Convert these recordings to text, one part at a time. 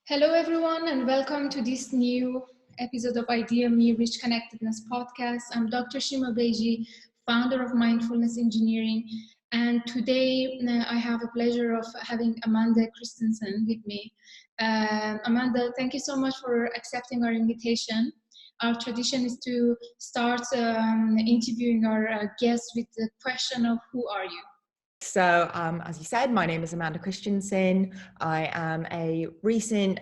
Hello, everyone, and welcome to this new episode of ideaXme, Rich Connectedness Podcast. I'm Dr. Shima Beigi, founder of Mindfulness Engineering, and today I have a pleasure of having Amanda Christensen with me. Amanda, thank you so much for accepting our invitation. Our tradition is to start interviewing our guests with the question of who are you? So, as you said, my name is Amanda Christensen. I am a recent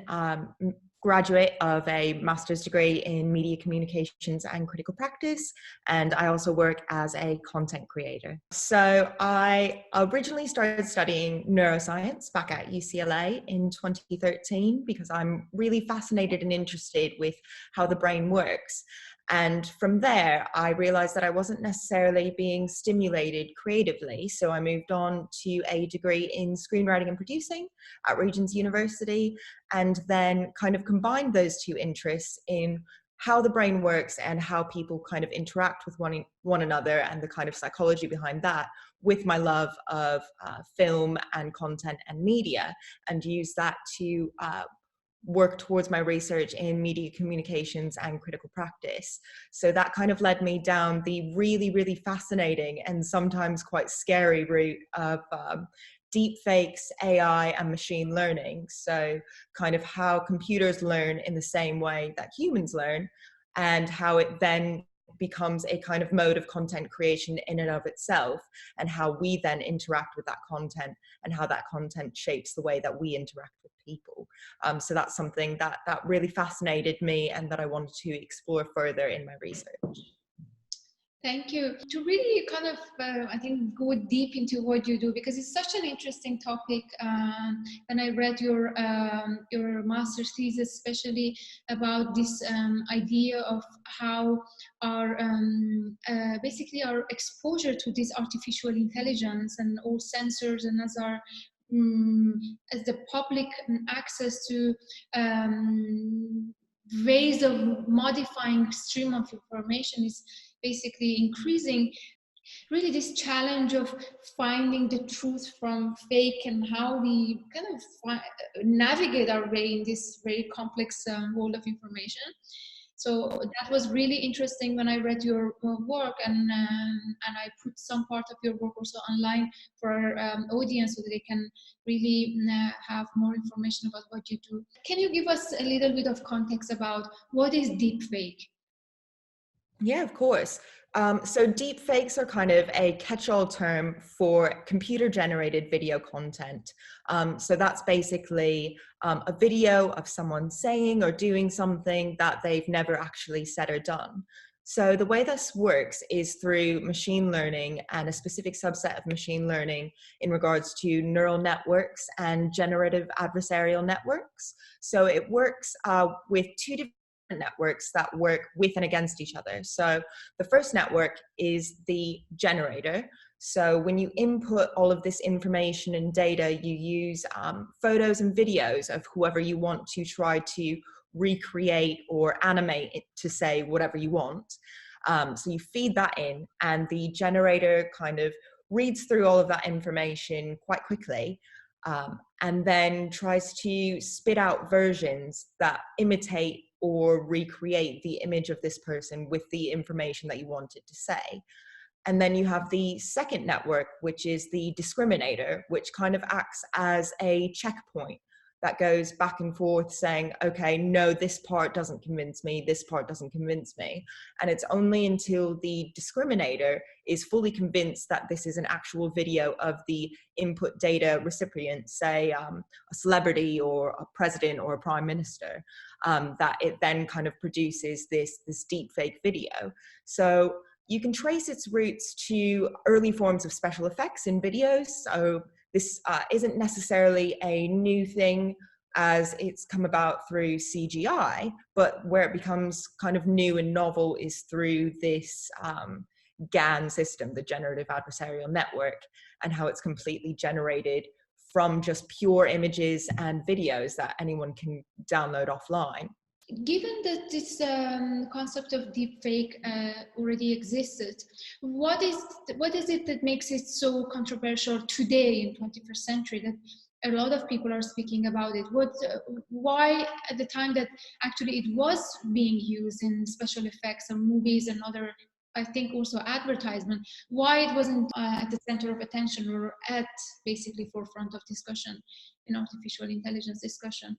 graduate of a master's degree in media communications and critical practice, and I also work as a content creator. So I originally started studying neuroscience back at UCLA in 2013 because I'm really fascinated and interested with how the brain works. And from there, I realized that I wasn't necessarily being stimulated creatively. So I moved on to a degree in screenwriting and producing at Regent's University, and then kind of combined those two interests in how the brain works and how people kind of interact with one another and the kind of psychology behind that with my love of film and content and media, and use that to work towards my research in media communications and critical practice. So that kind of led me down the really, really fascinating and sometimes quite scary route of deepfakes, AI, and machine learning. So kind of how computers learn in the same way that humans learn, and how it then becomes a kind of mode of content creation in and of itself, and how we then interact with that content and how that content shapes the way that we interact with people. So that's something that really fascinated me and that I wanted to explore further in my research. Thank you. To really kind of, I think, go deep into what you do, because it's such an interesting topic. When I read your master's thesis, especially about this idea of how our basically our exposure to this artificial intelligence and all sensors, and as the public access to ways of modifying stream of information is basically increasing, really this challenge of finding the truth from fake and how we kind of navigate our way in this very complex world of information. So that was really interesting when I read your work, and I put some part of your work also online for our audience so that they can really have more information about what you do. Can you give us a little bit of context about what is deepfake? Yeah, of course. So deepfakes are kind of a catch-all term for computer-generated video content. So that's basically a video of someone saying or doing something that they've never actually said or done. So the way this works is through machine learning, and a specific subset of machine learning in regards to neural networks and generative adversarial networks. So it works with two different networks that work with and against each other. So the first network is the generator. So when you input all of this information and data, you use photos and videos of whoever you want to try to recreate or animate it to say whatever you want. So you feed that in, and the generator kind of reads through all of that information quite quickly, and then tries to spit out versions that imitate or recreate the image of this person with the information that you wanted to say. And then you have the second network, which is the discriminator, which kind of acts as a checkpoint that goes back and forth saying, okay, no, this part doesn't convince me, this part doesn't convince me. And it's only until the discriminator is fully convinced that this is an actual video of the input data recipient, say a celebrity or a president or a prime minister, that it then kind of produces this deepfake video. So you can trace its roots to early forms of special effects in videos. So this isn't necessarily a new thing, as it's come about through CGI, but where it becomes kind of new and novel is through this GAN system, the generative adversarial network, and how it's completely generated from just pure images and videos that anyone can download offline. Given that this concept of deepfake already existed, what is it that makes it so controversial today in 21st century that a lot of people are speaking about it. Why at the time that actually it was being used in special effects or movies and other, I think also advertisement, why it wasn't at the center of attention or at basically forefront of discussion in artificial intelligence discussion?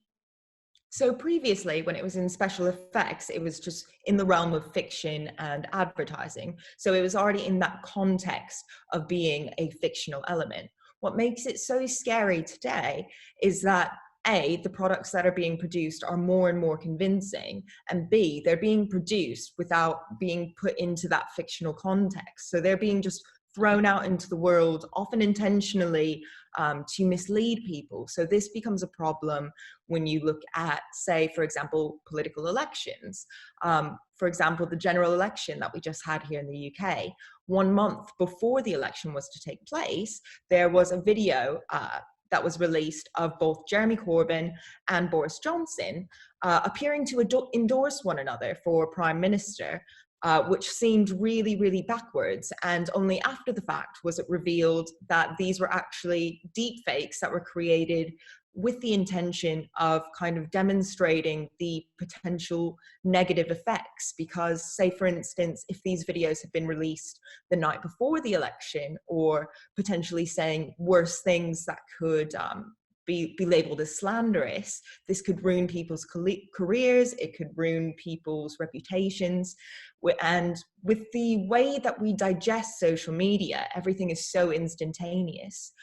So previously, when it was in special effects, it was just in the realm of fiction and advertising. So it was already in that context of being a fictional element. What makes it so scary today is that A, the products that are being produced are more and more convincing, and B, they're being produced without being put into that fictional context. So they're being just thrown out into the world, often intentionally, to mislead people. So this becomes a problem when you look at, say, for example, political elections. For example, the general election that we just had here in the UK, 1 month before the election was to take place, there was a video that was released of both Jeremy Corbyn and Boris Johnson appearing to endorse one another for Prime Minister, which seemed really, really backwards. And only after the fact was it revealed that these were actually deep fakes that were created with the intention of kind of demonstrating the potential negative effects. Because, say, for instance, if these videos had been released the night before the election, or potentially saying worse things that could be labeled as slanderous, this could ruin people's careers, it could ruin people's reputations. And with the way that we digest social media, everything is so instantaneous.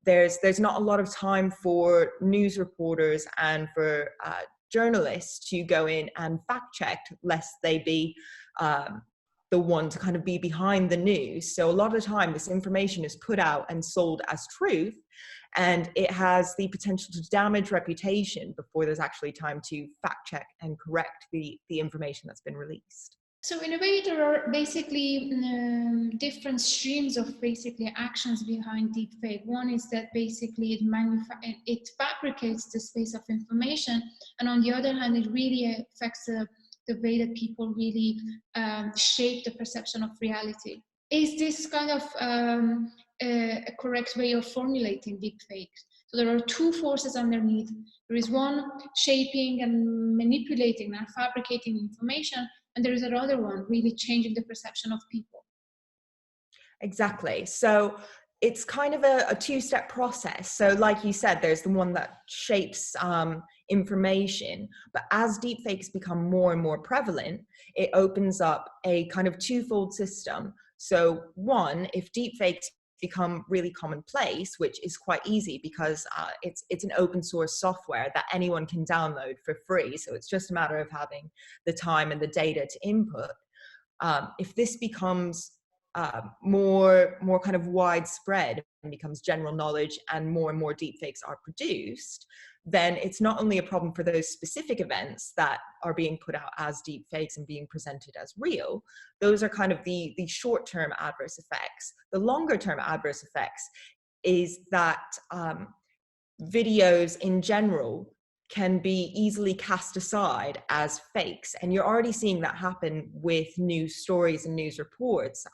There's not a lot of time for news reporters and for journalists to go in and fact check, lest they be the one to kind of be behind the news. So a lot of the time, this information is put out and sold as truth, and it has the potential to damage reputation before there's actually time to fact check and correct the information that's been released. So in a way, there are basically different streams of basically actions behind deepfake. One is that basically it fabricates the space of information, and on the other hand, it really affects the way that people really shape the perception of reality. Is this kind of a correct way of formulating deepfakes? So there are two forces underneath. There is one shaping and manipulating and fabricating information, and there is another one really changing the perception of people. Exactly. So it's kind of a two-step process. So like you said, there's the one that shapes information, but as deepfakes become more and more prevalent, it opens up a kind of twofold system. So one, if deepfakes become really commonplace, which is quite easy because it's an open source software that anyone can download for free. So it's just a matter of having the time and the data to input. If this becomes more kind of widespread and becomes general knowledge, and more deepfakes are produced, then it's not only a problem for those specific events that are being put out as deepfakes and being presented as real. Those are kind of the short-term adverse effects. The longer-term adverse effects is that videos in general can be easily cast aside as fakes. And you're already seeing that happen with news stories and news reports,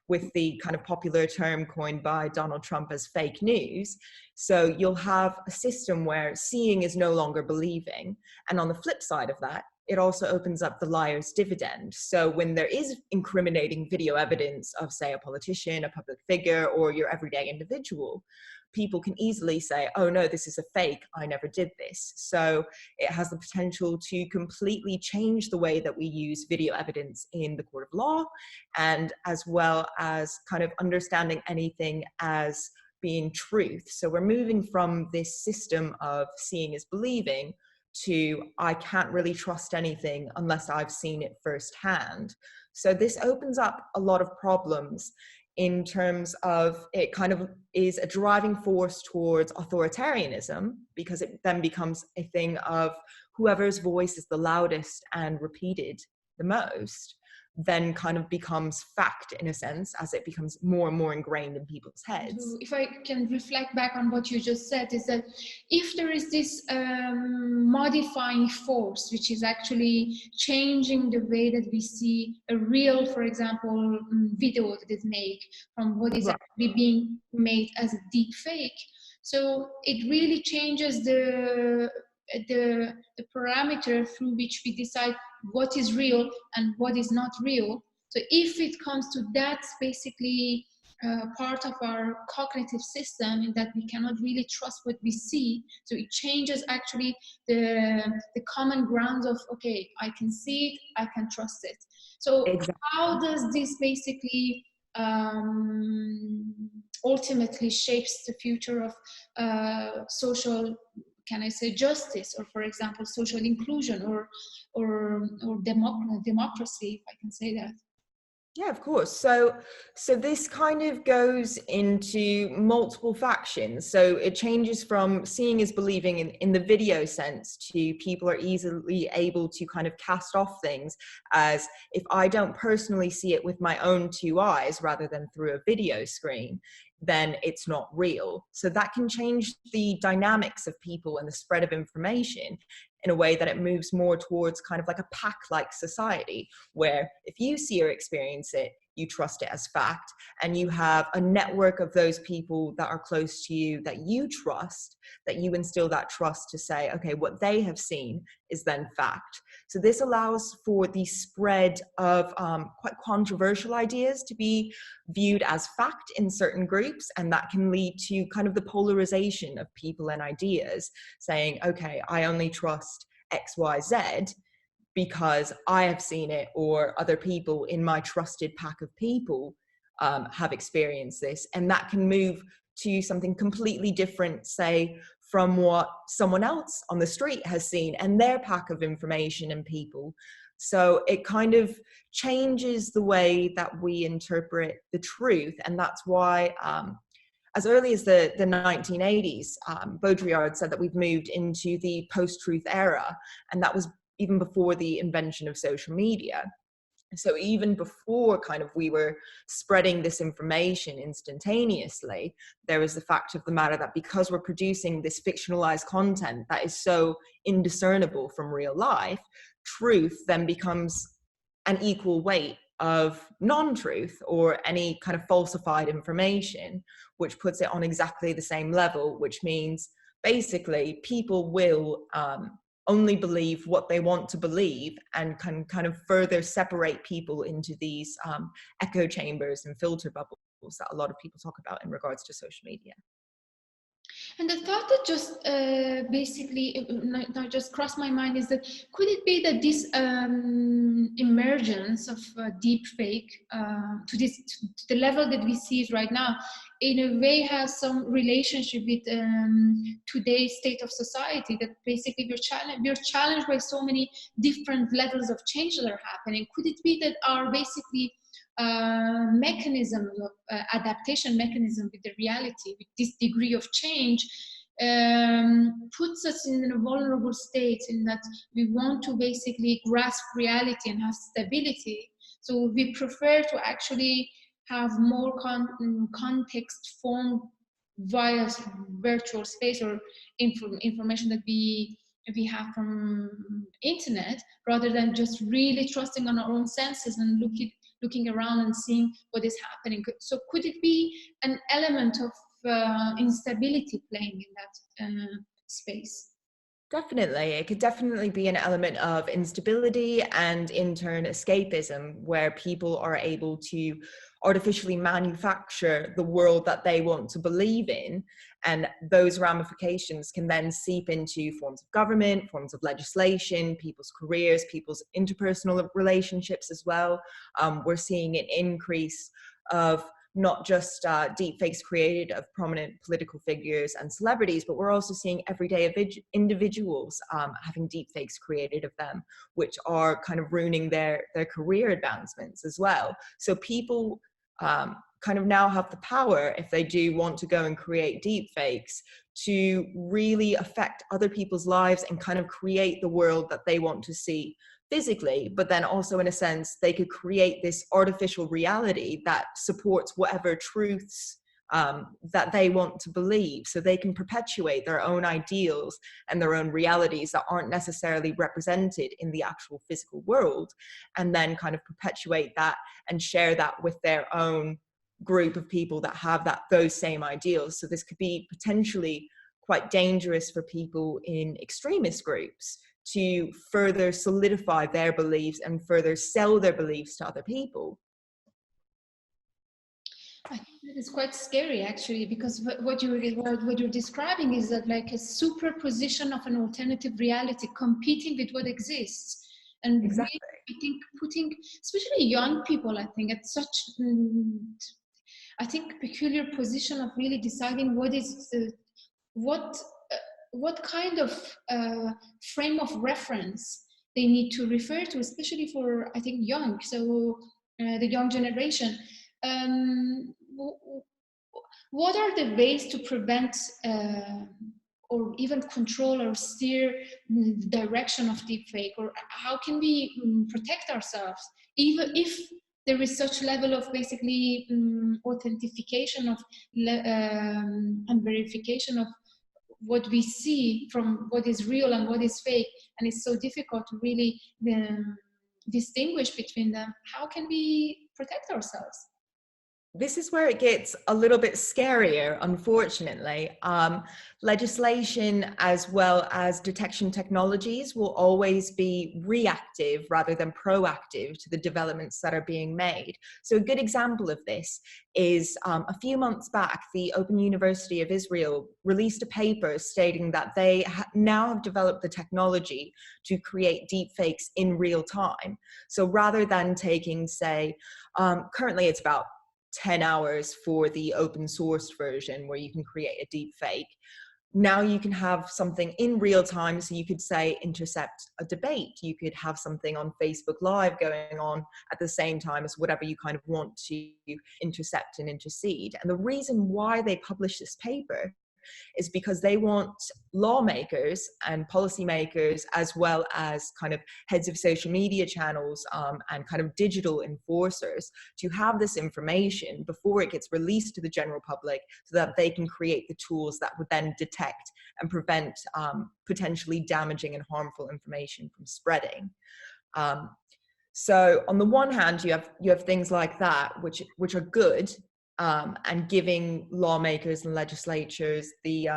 with the kind of popular term coined by Donald Trump as fake news. So you'll have a system where seeing is no longer believing. And on the flip side of that, it also opens up the liar's dividend. So when there is incriminating video evidence of, say, a politician, a public figure, or your everyday individual, people can easily say, oh no, this is a fake, I never did this. So it has the potential to completely change the way that we use video evidence in the court of law, and as well as kind of understanding anything as being truth. So we're moving from this system of seeing is believing to I can't really trust anything unless I've seen it firsthand. So this opens up a lot of problems in terms of it kind of is a driving force towards authoritarianism, because it then becomes a thing of whoever's voice is the loudest and repeated the most then kind of becomes fact in a sense, as it becomes more and more ingrained in people's heads. If I can reflect back on what you just said, is that if there is this modifying force, which is actually changing the way that we see a real, for example, video that is made from what is actually being made as a deep fake, So it really changes the parameter through which we decide what is real and what is not real. So if it comes to that, basically part of our cognitive system, in that we cannot really trust what we see, so it changes actually the common grounds of, okay, I can see it, I can trust it. So Exactly. how does this basically ultimately shapes the future of social, can I say, justice, or for example social inclusion, or democracy, if I can say that? Yeah, of course. So this kind of goes into multiple factions. So it changes from seeing is believing in the video sense to people are easily able to kind of cast off things as, if I don't personally see it with my own two eyes rather than through a video screen, then it's not real. So that can change the dynamics of people and the spread of information in a way that it moves more towards kind of like a pack-like society, where if you see or experience it, you trust it as fact, and you have a network of those people that are close to you that you trust, that you instill that trust to say, okay, what they have seen is then fact. So this allows for the spread of quite controversial ideas to be viewed as fact in certain groups, and that can lead to kind of the polarization of people and ideas, saying, okay, I only trust XYZ because I have seen it, or other people in my trusted pack of people have experienced this. And that can move to something completely different, say, from what someone else on the street has seen and their pack of information and people. So it kind of changes the way that we interpret the truth. And that's why as early as the 1980s, Baudrillard said that we've moved into the post-truth era, and that was even before the invention of social media. So even before kind of we were spreading this information instantaneously, there was the fact of the matter that because we're producing this fictionalized content that is so indiscernible from real life, truth then becomes an equal weight of non-truth or any kind of falsified information, which puts it on exactly the same level, which means basically people will only believe what they want to believe, and can kind of further separate people into these echo chambers and filter bubbles that a lot of people talk about in regards to social media. And the thought that just basically not just crossed my mind is that, could it be that this emergence of deep fake to the level that we see it right now, in a way has some relationship with today's state of society, that basically we're challenged by so many different levels of change that are happening? Could it be that our basically mechanism of adaptation mechanism with the reality, with this degree of change, puts us in a vulnerable state, in that we want to basically grasp reality and have stability, so we prefer to actually have more context formed via virtual space, or information that we have from internet, rather than just really trusting on our own senses and looking around and seeing what is happening. So could it be an element of instability playing in that space? Definitely. It could definitely be an element of instability and in turn escapism, where people are able to artificially manufacture the world that they want to believe in. And those ramifications can then seep into forms of government, forms of legislation, people's careers, people's interpersonal relationships as well. We're seeing an increase of not just deepfakes created of prominent political figures and celebrities, but we're also seeing everyday individuals having deepfakes created of them, which are kind of ruining their career advancements as well. So people kind of now have the power, if they do want to go and create deepfakes, to really affect other people's lives and kind of create the world that they want to see physically, but then also in a sense they could create this artificial reality that supports whatever truths that they want to believe, so they can perpetuate their own ideals and their own realities that aren't necessarily represented in the actual physical world, and then kind of perpetuate that and share that with their own group of people that have those same ideals. So this could be potentially quite dangerous for people in extremist groups to further solidify their beliefs and further sell their beliefs to other people. I think that is quite scary, actually, because what you're describing is that like a superposition of an alternative reality competing with what exists, and Exactly. really, I think putting especially young people, I think, at such I think peculiar position of really deciding what what kind of frame of reference they need to refer to, especially for, I think, the young generation. Um, what are the ways to prevent or even control or steer the direction of deepfake, or how can we protect ourselves, even if there is such level of basically authentication of and verification of what we see from what is real and what is fake, and it's so difficult to really distinguish between them? How can we protect ourselves? This is where it gets a little bit scarier, unfortunately. Legislation as well as detection technologies will always be reactive rather than proactive to the developments that are being made. So a good example of this is a few months back, the Open University of Israel released a paper stating that they now have developed the technology to create deepfakes in real time. So rather than taking, say, currently it's about 10 hours for the open source version where you can create a deep fake. Now you can have something in real time. So you could say intercept a debate. You could have something on Facebook Live going on at the same time as whatever you kind of want to intercept and intercede. And the reason why they published this paper is because they want lawmakers and policymakers, as well as kind of heads of social media channels and kind of digital enforcers, to have this information before it gets released to the general public, so that they can create the tools that would then detect and prevent potentially damaging and harmful information from spreading. So on the one hand, you have things like that, which are good, and giving lawmakers and legislatures the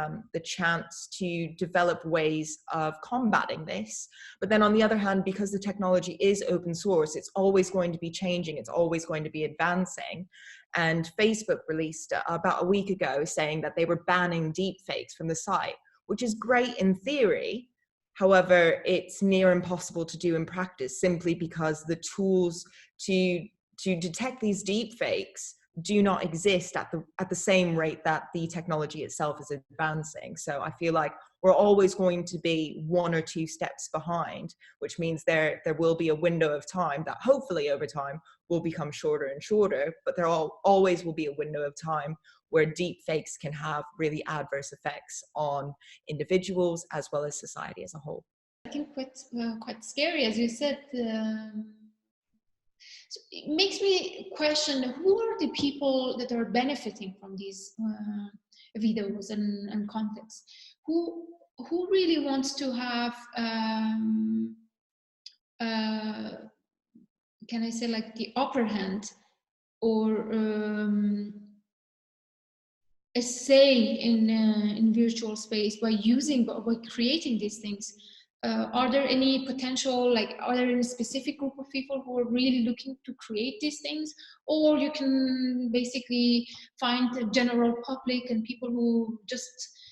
chance to develop ways of combating this. But then on the other hand, because the technology is open source, it's always going to be changing, it's always going to be advancing. And Facebook released about a week ago saying that they were banning deepfakes from the site, which is great in theory. However, it's near impossible to do in practice, simply because the tools to detect these deepfakes do not exist at the same rate that the technology itself is advancing. So I feel like we're always going to be one or two steps behind, which means there will be a window of time that hopefully over time will become shorter and shorter, but there always will be a window of time where deep fakes can have really adverse effects on individuals as well as society as a whole. I think quite scary, as you said. So it makes me question, who are the people that are benefiting from these videos and contexts? Who really wants to have, can I say, like the upper hand, or a say in virtual space by creating these things? Are there any potential, are there any specific group of people who are really looking to create these things? Or you can basically find the general public and people who just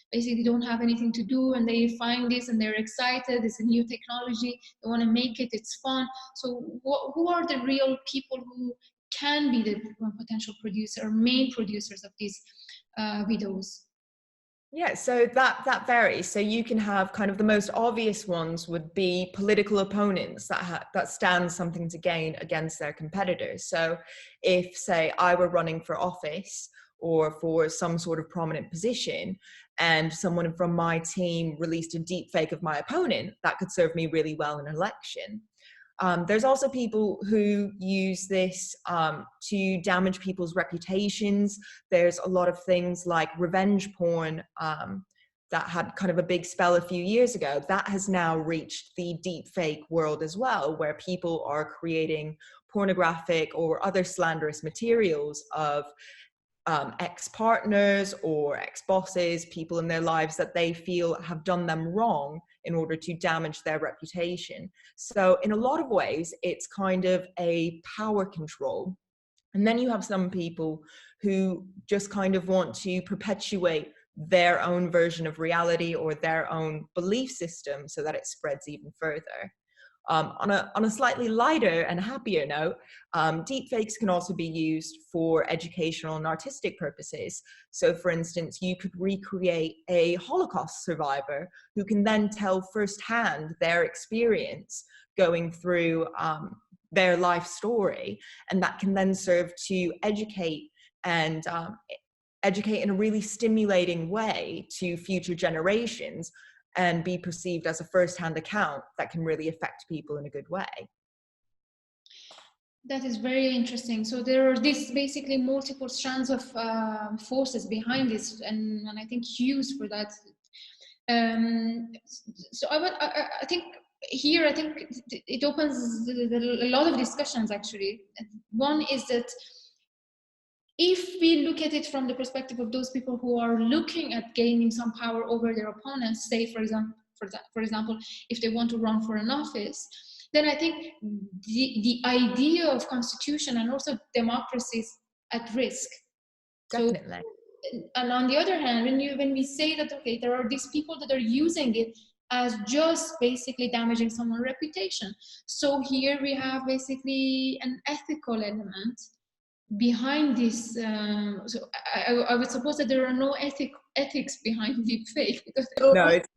basically don't have anything to do, and they find this and they're excited, it's a new technology, they want to make it, it's fun. So who are the real people who can be the potential producer or main producers of these videos? Yeah, so that varies. So you can have kind of the most obvious ones would be political opponents that stand something to gain against their competitors. So if, say, I were running for office or for some sort of prominent position, and someone from my team released a deep fake of my opponent, that could serve me really well in an election. There's also people who use this to damage people's reputations. There's a lot of things like revenge porn that had kind of a big spell a few years ago. That has now reached the deep fake world as well, where people are creating pornographic or other slanderous materials of ex-partners or ex-bosses, people in their lives that they feel have done them wrong in order to damage their reputation. So in a lot of ways, it's kind of a power control. And then you have some people who just kind of want to perpetuate their own version of reality or their own belief system so that it spreads even further. On a slightly lighter and happier note, deepfakes can also be used for educational and artistic purposes. So for instance, you could recreate a Holocaust survivor who can then tell firsthand their experience going through their life story, and that can then serve to educate and educate in a really stimulating way to future generations and be perceived as a first-hand account that can really affect people in a good way. That is very interesting. So there are these basically multiple strands of forces behind this, and I think cues for that. So I think here, I think it opens a lot of discussions actually. One is that if we look at it from the perspective of those people who are looking at gaining some power over their opponents, say for example, if they want to run for an office, then I think the idea of constitution and also democracy is at risk. Definitely. So, and on the other hand, when we say that, okay, there are these people that are using it as just basically damaging someone's reputation. So here we have basically an ethical element behind this. So I would suppose that there are no ethics behind deepfake. No, it's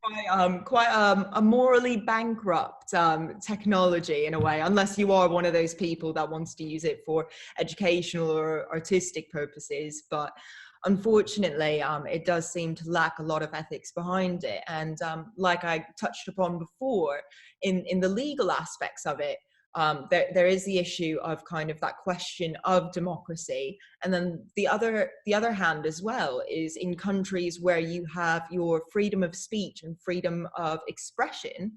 quite a morally bankrupt technology in a way, unless you are one of those people that wants to use it for educational or artistic purposes. But unfortunately, it does seem to lack a lot of ethics behind it. And like I touched upon before, in the legal aspects of it, there is the issue of kind of that question of democracy. And then the other hand as well is in countries where you have your freedom of speech and freedom of expression,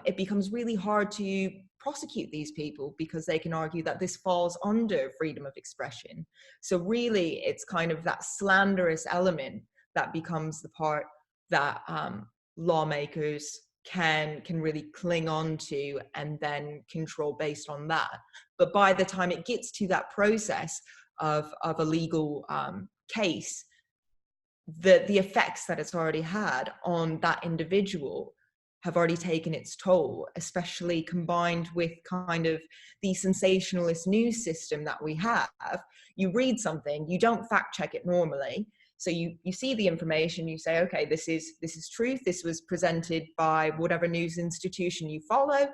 it becomes really hard to prosecute these people because they can argue that this falls under freedom of expression. So really, it's kind of that slanderous element that becomes the part that lawmakers can really cling on to and then control based on that. But by the time it gets to that process of a legal case, the effects that it's already had on that individual have already taken its toll, especially combined with kind of the sensationalist news system that we have. You read something, you don't fact check it normally. So you see the information, you say, okay, this is truth. This was presented by whatever news institution you follow.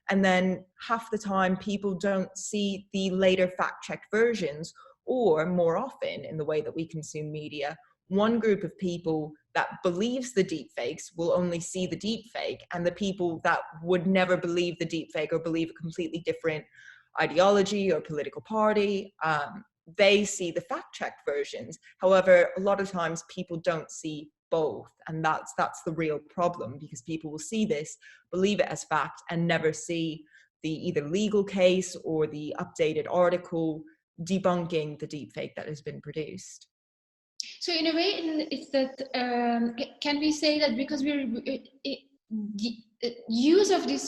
And then half the time people don't see the later fact checked versions, or more often in the way that we consume media, one group of people that believes the deepfakes will only see the deepfake, and the people that would never believe the deepfake or believe a completely different ideology or political party, they see the fact-checked versions. However, a lot of times people don't see both, and that's the real problem, because people will see this, believe it as fact, and never see the either legal case or the updated article debunking the deepfake that has been produced. So in a way, it's that, can we say that because the use of this,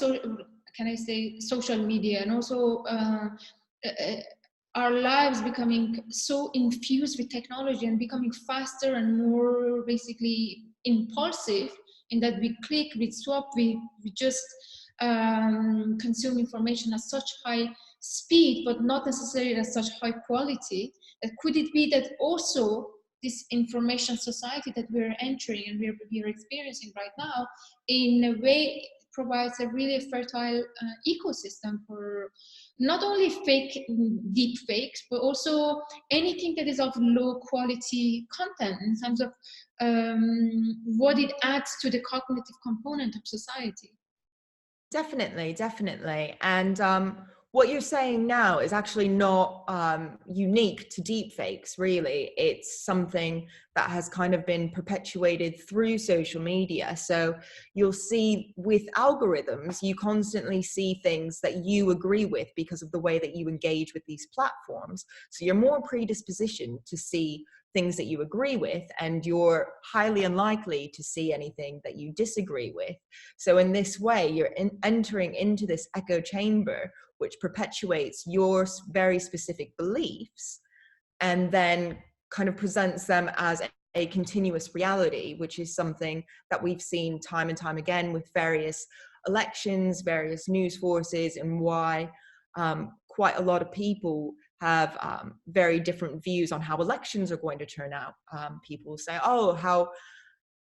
can I say, social media, and also our lives becoming so infused with technology and becoming faster and more basically impulsive, in that we click, we swap, we just consume information at such high speed, but not necessarily at such high quality. Could it be that also this information society that we're entering and we're experiencing right now, in a way, provides a really fertile ecosystem for not only deep fakes, but also anything that is of low quality content in terms of what it adds to the cognitive component of society? Definitely. And what you're saying now is actually not unique to deepfakes, really. It's something that has kind of been perpetuated through social media. So you'll see with algorithms, you constantly see things that you agree with because of the way that you engage with these platforms. So you're more predispositioned to see things that you agree with, and you're highly unlikely to see anything that you disagree with. So in this way, you're entering into this echo chamber, which perpetuates your very specific beliefs and then kind of presents them as a continuous reality, which is something that we've seen time and time again with various elections, various news forces, and why quite a lot of people have very different views on how elections are going to turn out. People say, oh,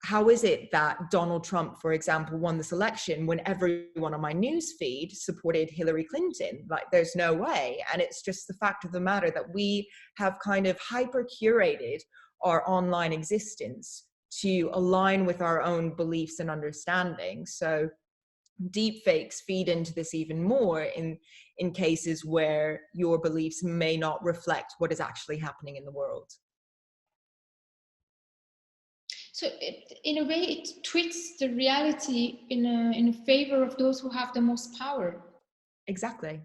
how is it that Donald Trump, for example, won this election when everyone on my news feed supported Hillary Clinton? Like, there's no way. And it's just the fact of the matter that we have kind of hyper curated our online existence to align with our own beliefs and understanding. So deepfakes feed into this even more in cases where your beliefs may not reflect what is actually happening in the world. So in a way, it twists the reality in a favor of those who have the most power. Exactly.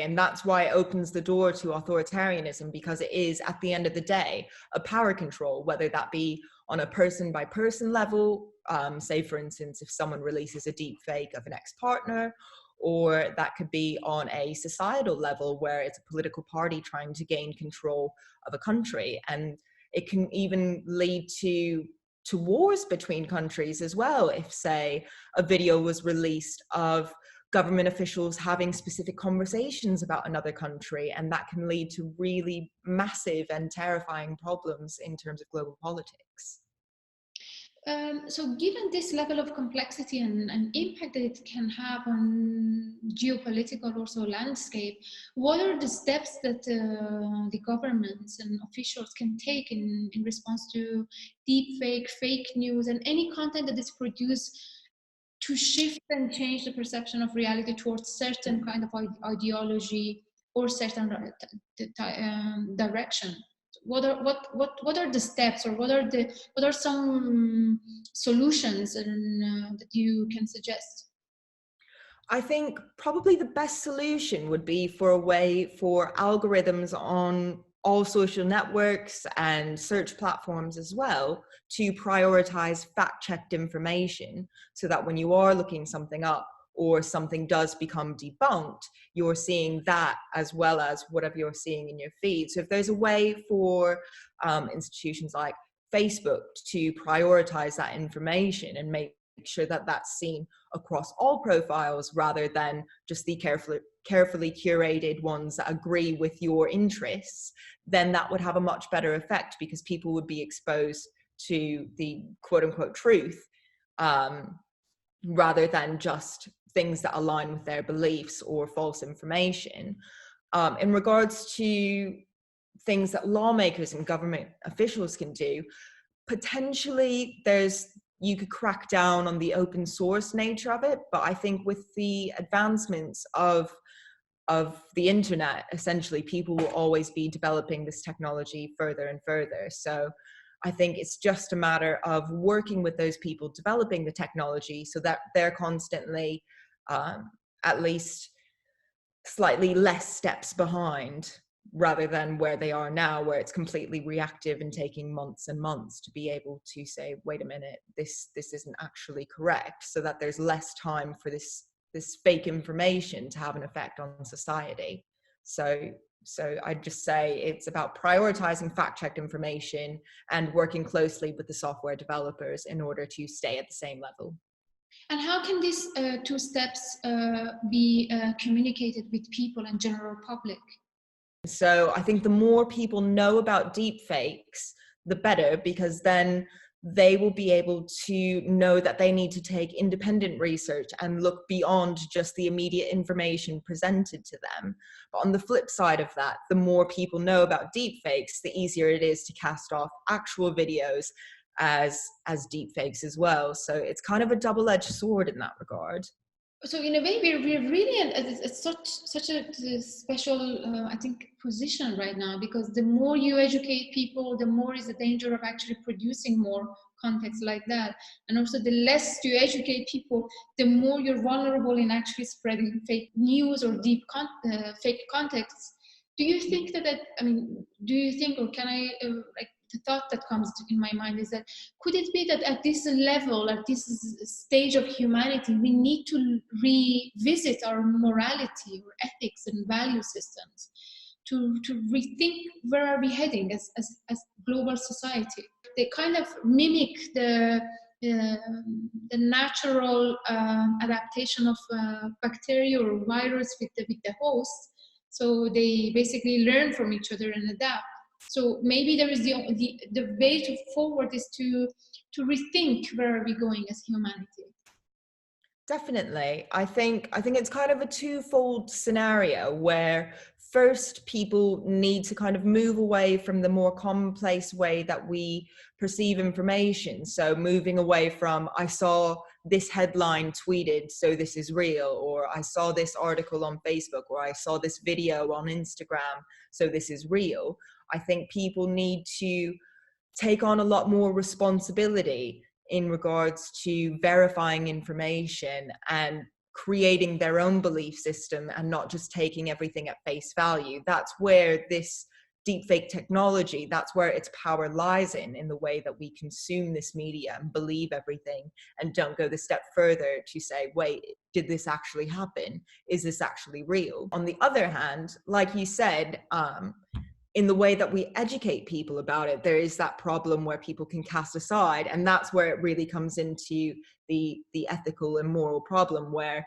And that's why it opens the door to authoritarianism, because it is, at the end of the day, a power control, whether that be on a person by person level, say, for instance, if someone releases a deep fake of an ex-partner, or that could be on a societal level where it's a political party trying to gain control of a country. And it can even lead to wars between countries as well. If, say, a video was released of government officials having specific conversations about another country, and that can lead to really massive and terrifying problems in terms of global politics. So given this level of complexity and impact that it can have on geopolitical also landscape, what are the steps that the governments and officials can take in response to deepfake, fake news, and any content that is produced to shift and change the perception of reality towards certain kind of ideology or certain direction? What are the steps, or what are some solutions that you can suggest? I think probably the best solution would be for a way for algorithms on all social networks and search platforms as well to prioritize fact-checked information, so that when you are looking something up or something does become debunked, you're seeing that as well as whatever you're seeing in your feed. So if there's a way for institutions like Facebook to prioritize that information and make sure that that's seen across all profiles rather than just the carefully curated ones that agree with your interests, then that would have a much better effect, because people would be exposed to the quote unquote truth, rather than just things that align with their beliefs or false information. In regards to things that lawmakers and government officials can do, potentially you could crack down on the open source nature of it, but I think with the advancements of the internet, essentially people will always be developing this technology further and further. So I think it's just a matter of working with those people developing the technology so that they're constantly at least slightly less steps behind, rather than where they are now, where it's completely reactive and taking months and months to be able to say, wait a minute, this isn't actually correct, so that there's less time for this fake information to have an effect on society. So I'd just say it's about prioritizing fact-checked information and working closely with the software developers in order to stay at the same level. And how can these two steps be communicated with people and general public? So I think the more people know about deepfakes, the better, because then they will be able to know that they need to take independent research and look beyond just the immediate information presented to them. But on the flip side of that, the more people know about deepfakes, the easier it is to cast off actual videos as deepfakes as well. So it's kind of a double-edged sword in that regard. So in a way, we're really at such a special, I think, position right now, because the more you educate people, the more is the danger of actually producing more contexts like that. And also the less you educate people, the more you're vulnerable in actually spreading fake news or fake contexts. Do you think I mean, do you think, or can I, like, the thought that comes in my mind is that, could it be that at this level, at this stage of humanity, we need to revisit our morality or ethics and value systems to rethink where are we heading as global society? They kind of mimic the natural adaptation of bacteria or virus with the host. So they basically learn from each other and adapt. So maybe there is the way to forward is to rethink where are we going as humanity. Definitely. I think it's kind of a twofold scenario where first people need to kind of move away from the more commonplace way that we perceive information. So moving away from, I saw this headline tweeted, so this is real, or I saw this article on Facebook, or I saw this video on Instagram, so this is real. I think people need to take on a lot more responsibility in regards to verifying information and creating their own belief system and not just taking everything at face value. That's where this deepfake technology, that's where its power lies in the way that we consume this media and believe everything and don't go the step further to say, wait, did this actually happen? Is this actually real? On the other hand, like you said, in the way that we educate people about it, there is that problem where people can cast aside. And that's where it really comes into the ethical and moral problem, where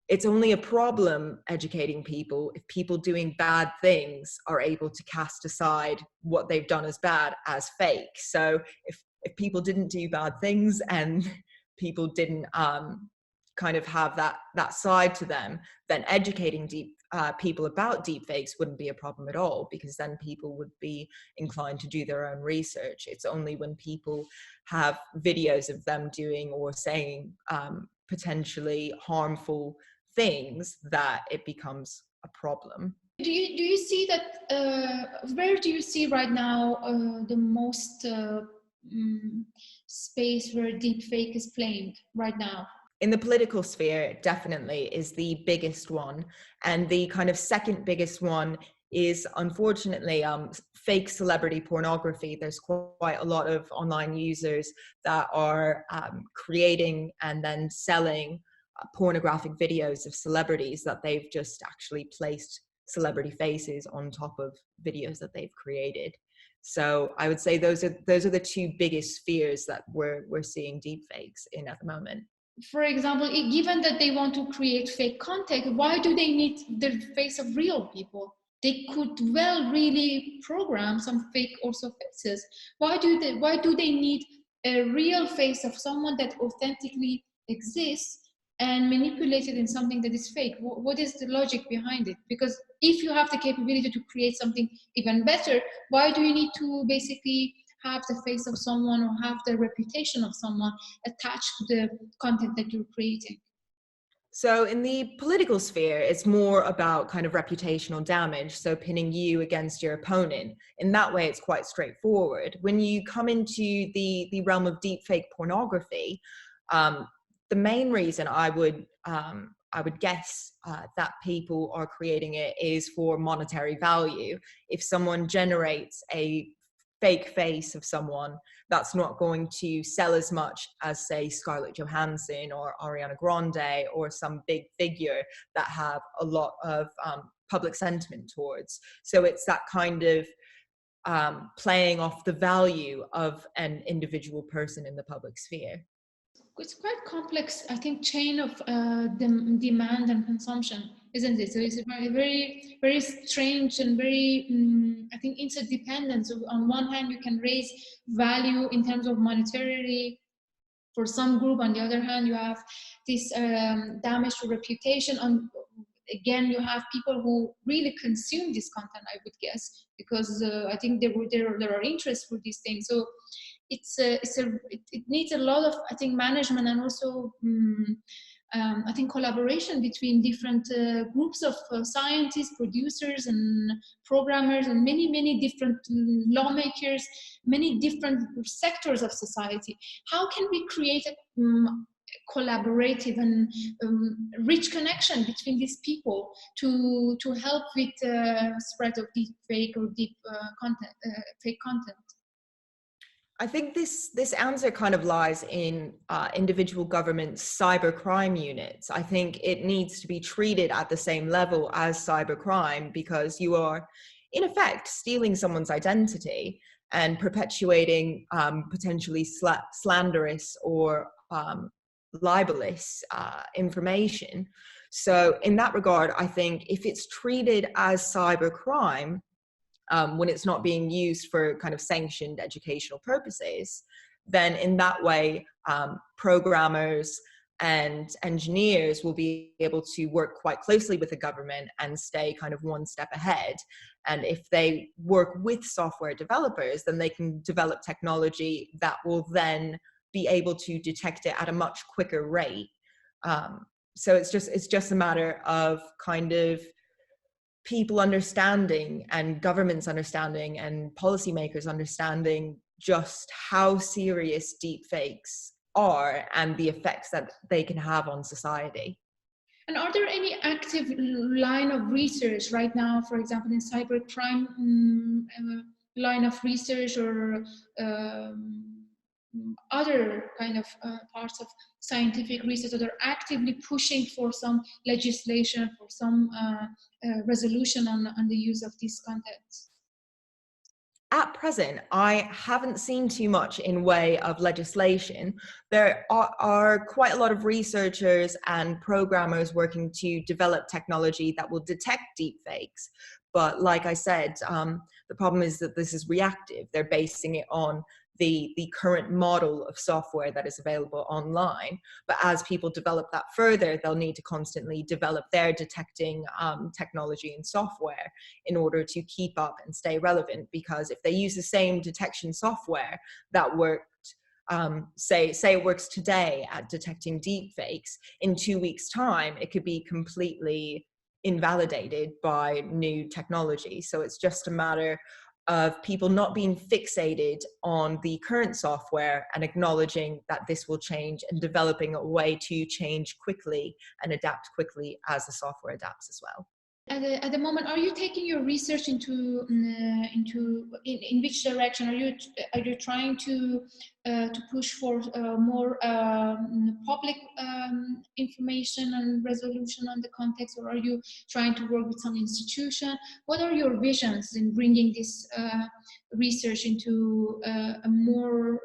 it's only a problem educating people if people doing bad things are able to cast aside what they've done as bad as fake. So if people didn't do bad things and people didn't kind of have that side to them, then educating people about deepfakes wouldn't be a problem at all, because then people would be inclined to do their own research. It's only when people have videos of them doing or saying potentially harmful things that it becomes a problem. Do you see that, where do you see right now the most space where deepfake is playing right now? In the political sphere, it definitely is the biggest one. And the kind of second biggest one is, unfortunately, fake celebrity pornography. There's quite a lot of online users that are creating and then selling pornographic videos of celebrities that they've just actually placed celebrity faces on top of videos that they've created. So I would say those are the two biggest spheres that we're seeing deepfakes in at the moment. For example, given that they want to create fake content, why do they need the face of real people? They could well really program some fake also faces. Why do they need a real face of someone that authentically exists and manipulated in something that is fake? What is the logic behind it? Because if you have the capability to create something even better, why do you need to basically have the face of someone or have the reputation of someone attached to the content that you're creating? So in the political sphere, it's more about kind of reputational damage, so pinning you against your opponent. In that way, it's quite straightforward. When you come into the realm of deepfake pornography, the main reason I would guess that people are creating it is for monetary value. If someone generates a fake face of someone, that's not going to sell as much as, say, Scarlett Johansson or Ariana Grande or some big figure that have a lot of public sentiment towards. So it's that kind of playing off the value of an individual person in the public sphere. It's quite complex, I think, chain of demand and consumption, isn't it? So it's a very, very strange and very, I think, interdependent. So on one hand, you can raise value in terms of monetarily for some group. On the other hand, you have this damage to reputation. Again, you have people who really consume this content, I would guess, because I think there are interests for these things. So it needs a lot of, I think, management and also I think, collaboration between different groups of scientists, producers, and programmers, and many different lawmakers, many different sectors of society. How can we create a collaborative and rich connection between these people to help with spread of deep fake or deep content, fake content? I think this answer kind of lies in individual governments' cybercrime units. I think it needs to be treated at the same level as cybercrime, because you are, in effect, stealing someone's identity and perpetuating potentially slanderous or libelous information. So in that regard, I think if it's treated as cybercrime, when it's not being used for kind of sanctioned educational purposes, then in that way, programmers and engineers will be able to work quite closely with the government and stay kind of one step ahead. And if they work with software developers, then they can develop technology that will then be able to detect it at a much quicker rate. So it's just a matter of kind of people understanding and governments understanding and policymakers understanding just how serious deepfakes are and the effects that they can have on society. And are there any active line of research right now, for example, in cybercrime line of research, or other kind of parts of scientific research that are actively pushing for some legislation, for some resolution on the use of these contents? At present, I haven't seen too much in way of legislation. There are quite a lot of researchers and programmers working to develop technology that will detect deepfakes. But like I said, the problem is that this is reactive. They're basing it on the current model of software that is available online. But as people develop that further, they'll need to constantly develop their detecting technology and software in order to keep up and stay relevant. Because if they use the same detection software that worked, say it works today at detecting deepfakes, in 2 weeks' time, it could be completely invalidated by new technology. So it's just a matter of people not being fixated on the current software and acknowledging that this will change and developing a way to change quickly and adapt quickly as the software adapts as well. At the moment, are you taking your research into in which direction? Are you trying to push for more public information and resolution on the context, or are you trying to work with some institution? What are your visions in bringing this research into a more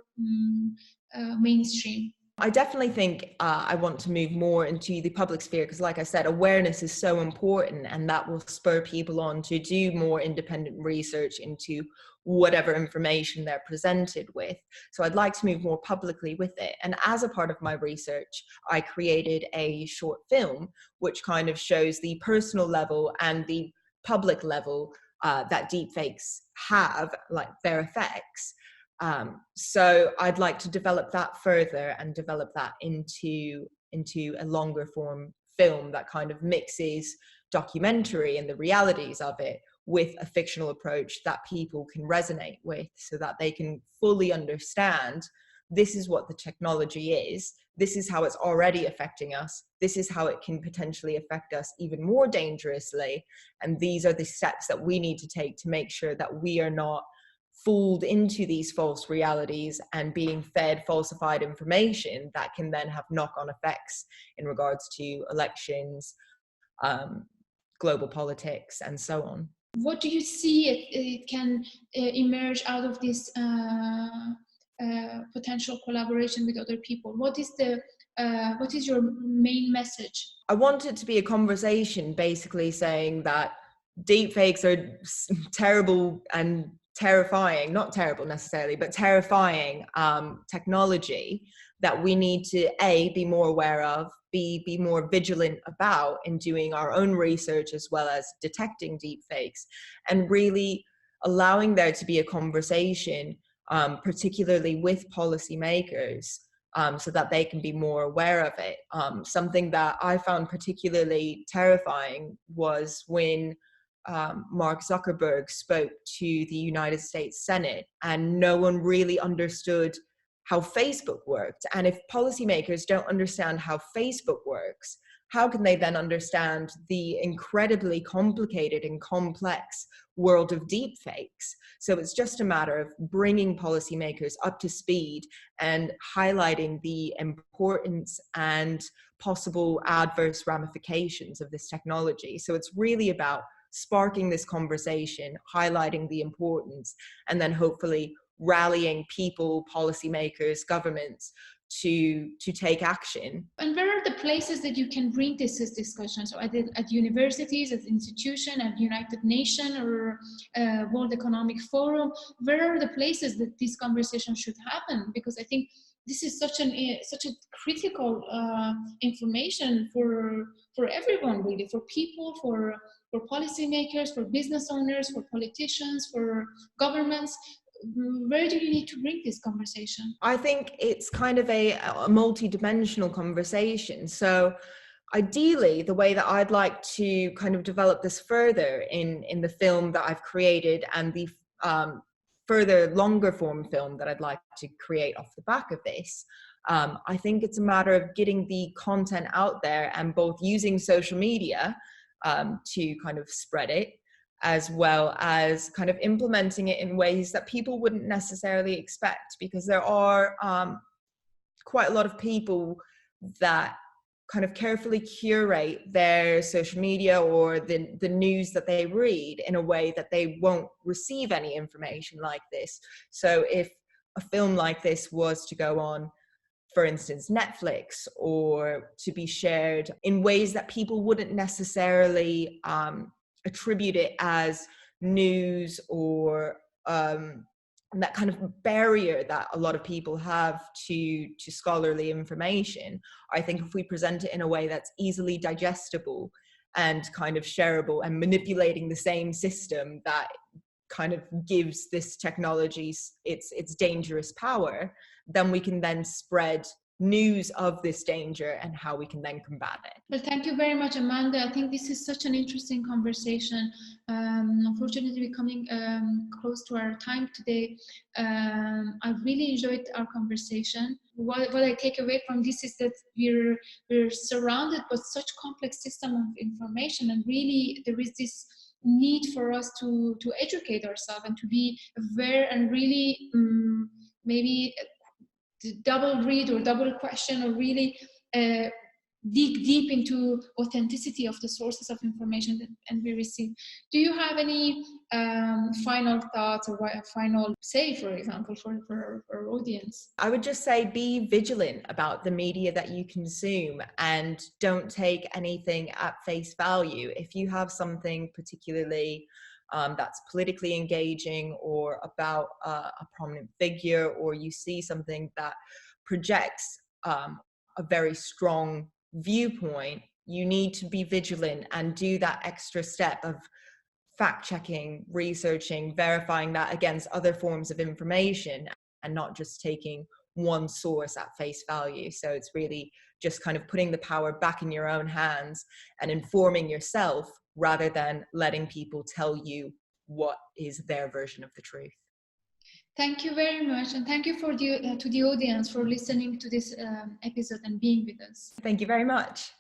mainstream? I definitely think I want to move more into the public sphere because, like I said, awareness is so important, and that will spur people on to do more independent research into whatever information they're presented with. So I'd like to move more publicly with it. And as a part of my research, I created a short film which kind of shows the personal level and the public level that deepfakes have, like their effects. So I'd like to develop that further and develop that into a longer form film that kind of mixes documentary and the realities of it with a fictional approach that people can resonate with, so that they can fully understand this is what the technology is, this is how it's already affecting us, this is how it can potentially affect us even more dangerously, and these are the steps that we need to take to make sure that we are not fooled into these false realities and being fed falsified information that can then have knock-on effects in regards to elections, global politics, and so on. What do you see it can emerge out of this potential collaboration with other people? What is your main message? I want it to be a conversation basically saying that deepfakes are terrible and terrifying, not terrible necessarily, but terrifying technology that we need to be more aware of, be more vigilant about in doing our own research as well as detecting deepfakes, and really allowing there to be a conversation, particularly with policymakers, so that they can be more aware of it. Something that I found particularly terrifying was when Mark Zuckerberg spoke to the United States Senate, and no one really understood how Facebook worked. And if policymakers don't understand how Facebook works, how can they then understand the incredibly complicated and complex world of deepfakes? So it's just a matter of bringing policymakers up to speed and highlighting the importance and possible adverse ramifications of this technology. So it's really about sparking this conversation, highlighting the importance, and then hopefully rallying people, policymakers, governments to take action. And where are the places that you can bring this discussion? So at universities, at institutions, at United Nations or World Economic Forum, where are the places that this conversation should happen? Because I think this is such a critical information for everyone, really, for people, for policymakers, for business owners, for politicians, for governments. Where do you need to bring this conversation? I think it's kind of a multi-dimensional conversation. So ideally, the way that I'd like to kind of develop this further in the film that I've created, and the further longer form film that I'd like to create off the back of this, I think it's a matter of getting the content out there and both using social media to kind of spread it, as well as kind of implementing it in ways that people wouldn't necessarily expect, because there are quite a lot of people that kind of carefully curate their social media or the news that they read in a way that they won't receive any information like this. So if a film like this was to go on, for instance, Netflix, or to be shared in ways that people wouldn't necessarily attribute it as news, or that kind of barrier that a lot of people have to scholarly information. I think if we present it in a way that's easily digestible and kind of shareable, and manipulating the same system that kind of gives this technology its dangerous power, then we can then spread news of this danger and how we can then combat it. Well, thank you very much, Amanda. I think this is such an interesting conversation. Unfortunately, we're coming close to our time today. I really enjoyed our conversation. What I take away from this is that we're surrounded by such complex system of information, and really there is this need for us to educate ourselves and to be aware, and really maybe double read or double question, or really dig deep into authenticity of the sources of information and we receive. Do you have any final thoughts or final say, for example, for our audience? I would just say be vigilant about the media that you consume, and don't take anything at face value. If you have something particularly that's politically engaging, or about a prominent figure, or you see something that projects a very strong viewpoint, you need to be vigilant and do that extra step of fact-checking, researching, verifying that against other forms of information, and not just taking one source at face value. So it's really just kind of putting the power back in your own hands and informing yourself, rather than letting people tell you what is their version of the truth. Thank you very much, and thank you to the audience for listening to this episode and being with us. Thank you very much.